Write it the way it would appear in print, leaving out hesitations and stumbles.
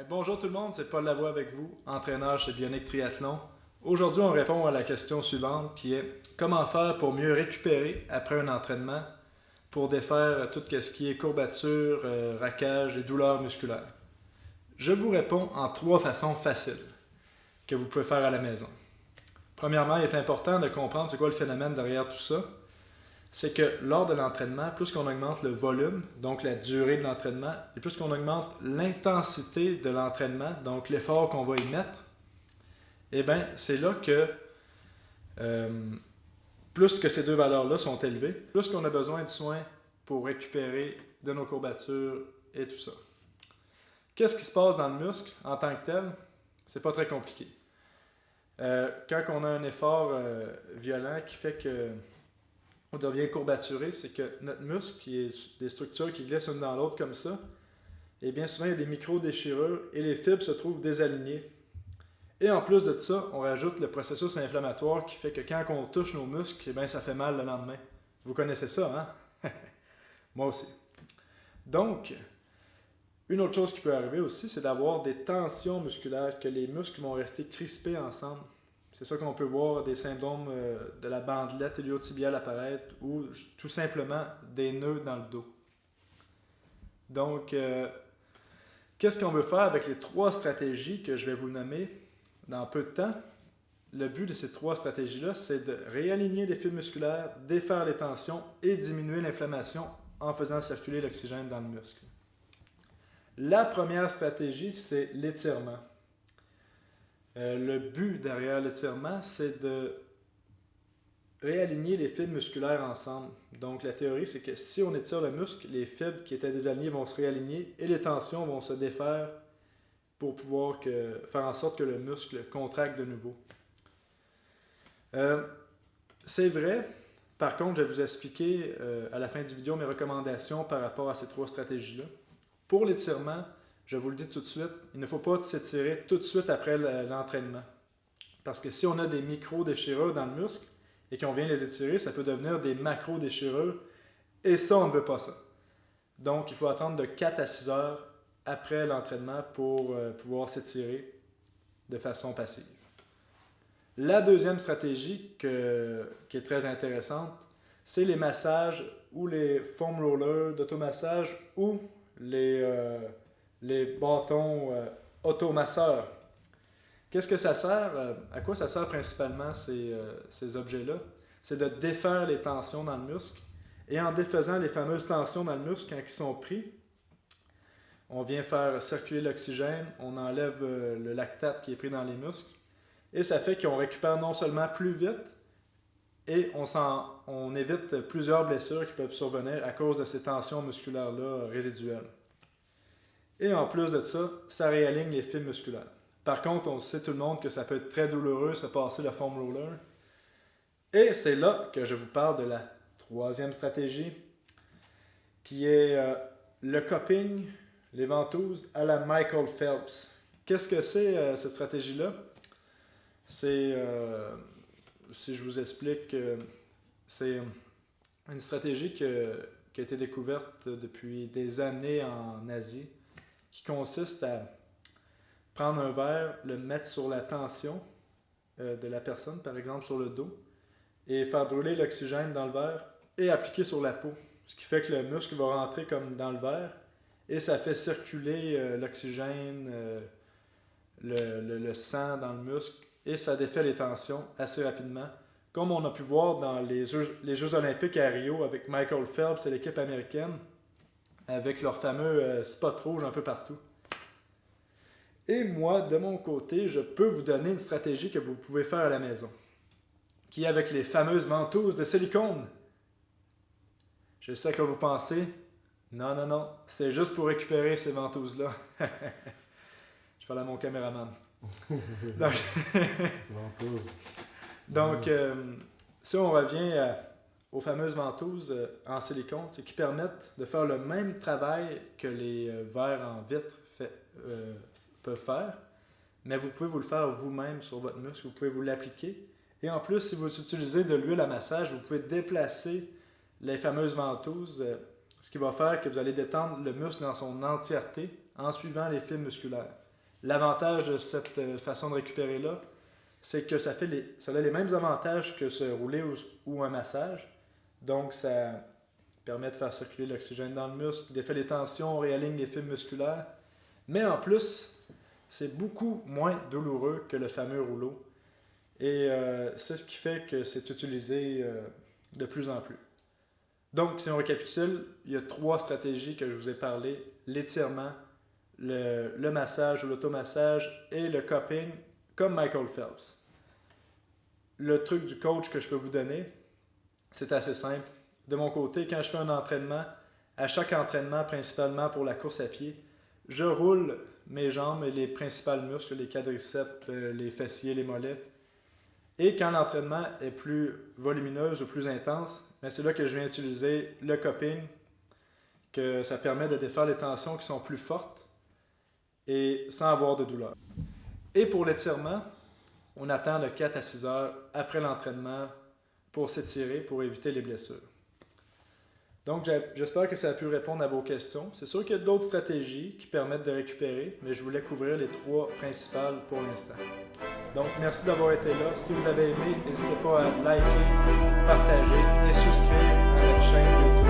Bonjour tout le monde, c'est Paul Lavoie avec vous, entraîneur chez Bionic Triathlon. Aujourd'hui, on répond à la question suivante qui est comment faire pour mieux récupérer après un entraînement pour défaire tout ce qui est courbature, raquage et douleurs musculaires. Je vous réponds en trois façons faciles que vous pouvez faire à la maison. Premièrement, il est important de comprendre c'est quoi le phénomène derrière tout ça. C'est que lors de l'entraînement, plus qu'on augmente le volume, donc la durée de l'entraînement, et plus qu'on augmente l'intensité de l'entraînement, donc l'effort qu'on va y mettre, eh bien, c'est là que euh, plus que ces deux valeurs-là sont élevées, plus qu'on a besoin de soins pour récupérer de nos courbatures et tout ça. Qu'est-ce qui se passe dans le muscle en tant que tel? C'est pas très compliqué. Quand on a un effort violent qui fait que on devient courbaturé, c'est que notre muscle, qui est des structures qui glissent l'une dans l'autre comme ça, et bien souvent il y a des micro-déchirures et les fibres se trouvent désalignées. Et en plus de ça, on rajoute le processus inflammatoire qui fait que quand on touche nos muscles, eh bien, ça fait mal le lendemain. Vous connaissez ça, hein? Moi aussi. Donc, une autre chose qui peut arriver aussi, c'est d'avoir des tensions musculaires, que les muscles vont rester crispés ensemble. C'est ça qu'on peut voir des symptômes de la bandelette iliotibiale apparaître ou tout simplement des nœuds dans le dos. Donc, qu'est-ce qu'on veut faire avec les trois stratégies que je vais vous nommer dans peu de temps? Le but de ces trois stratégies-là, c'est de réaligner les fibres musculaires, défaire les tensions et diminuer l'inflammation en faisant circuler l'oxygène dans le muscle. La première stratégie, c'est l'étirement. Le but derrière l'étirement, c'est de réaligner les fibres musculaires ensemble. Donc la théorie, c'est que si on étire le muscle, les fibres qui étaient désalignées vont se réaligner et les tensions vont se défaire pour pouvoir faire en sorte que le muscle contracte de nouveau. C'est vrai. Par contre, je vais vous expliquer à la fin du vidéo mes recommandations par rapport à ces trois stratégies-là. Pour l'étirement, je vous le dis tout de suite, il ne faut pas s'étirer tout de suite après l'entraînement. Parce que si on a des micro-déchirures dans le muscle et qu'on vient les étirer, ça peut devenir des macro-déchirures. Et ça, on ne veut pas ça. Donc, il faut attendre de 4 à 6 heures après l'entraînement pour pouvoir s'étirer de façon passive. La deuxième stratégie qui est très intéressante, c'est les massages ou les foam rollers d'automassage ou les bâtons automasseurs. Qu'est-ce que ça sert? À quoi ça sert principalement ces objets-là? C'est de défaire les tensions dans le muscle. Et en défaisant les fameuses tensions dans le muscle, quand ils sont pris, on vient faire circuler l'oxygène, on enlève le lactate qui est pris dans les muscles. Et ça fait qu'on récupère non seulement plus vite, et on évite plusieurs blessures qui peuvent survenir à cause de ces tensions musculaires-là résiduelles. Et en plus de ça, ça réaligne les fibres musculaires. Par contre, on sait tout le monde que ça peut être très douloureux se passer le foam roller. Et c'est là que je vous parle de la troisième stratégie, qui est le cupping, les ventouses à la Michael Phelps. Qu'est-ce que c'est cette stratégie-là? C'est, si je vous explique, c'est une stratégie qui a été découverte depuis des années en Asie, qui consiste à prendre un verre, le mettre sur la tension de la personne, par exemple sur le dos, et faire brûler l'oxygène dans le verre et appliquer sur la peau. Ce qui fait que le muscle va rentrer comme dans le verre et ça fait circuler l'oxygène, le sang dans le muscle et ça défait les tensions assez rapidement. Comme on a pu voir dans les Jeux olympiques à Rio avec Michael Phelps et l'équipe américaine, avec leur fameux spot rouge un peu partout. Et moi, de mon côté, je peux vous donner une stratégie que vous pouvez faire à la maison, qui est avec les fameuses ventouses de silicone. Je sais que vous pensez, non, non, non, c'est juste pour récupérer ces ventouses-là. Je parle à mon caméraman. Donc, donc si on revient aux fameuses ventouses en silicone, c'est qui permettent de faire le même travail que les verres en vitre peuvent faire, mais vous pouvez vous le faire vous-même sur votre muscle, vous pouvez vous l'appliquer. Et en plus, si vous utilisez de l'huile à massage, vous pouvez déplacer les fameuses ventouses, ce qui va faire que vous allez détendre le muscle dans son entièreté en suivant les fibres musculaires. L'avantage de cette façon de récupérer-là, c'est que ça a les mêmes avantages que se rouler ou un massage. Donc, ça permet de faire circuler l'oxygène dans le muscle, défait les tensions, réaligne les fibres musculaires. Mais en plus, c'est beaucoup moins douloureux que le fameux rouleau. Et c'est ce qui fait que c'est utilisé de plus en plus. Donc, si on récapitule, il y a 3 stratégies que je vous ai parlé. L'étirement, le massage ou l'automassage et le cupping, comme Michael Phelps. Le truc du coach que je peux vous donner, c'est assez simple. De mon côté, quand je fais un entraînement, à chaque entraînement, principalement pour la course à pied, je roule mes jambes et les principaux muscles, les quadriceps, les fessiers, les mollets. Et quand l'entraînement est plus volumineux ou plus intense, c'est là que je viens utiliser le cupping, que ça permet de défaire les tensions qui sont plus fortes et sans avoir de douleur. Et pour l'étirement, on attend de 4 à 6 heures après l'entraînement pour s'étirer, pour éviter les blessures. Donc, j'espère que ça a pu répondre à vos questions. C'est sûr qu'il y a d'autres stratégies qui permettent de récupérer, mais je voulais couvrir les 3 principales pour l'instant. Donc, merci d'avoir été là. Si vous avez aimé, n'hésitez pas à liker, partager et souscrire à notre chaîne YouTube.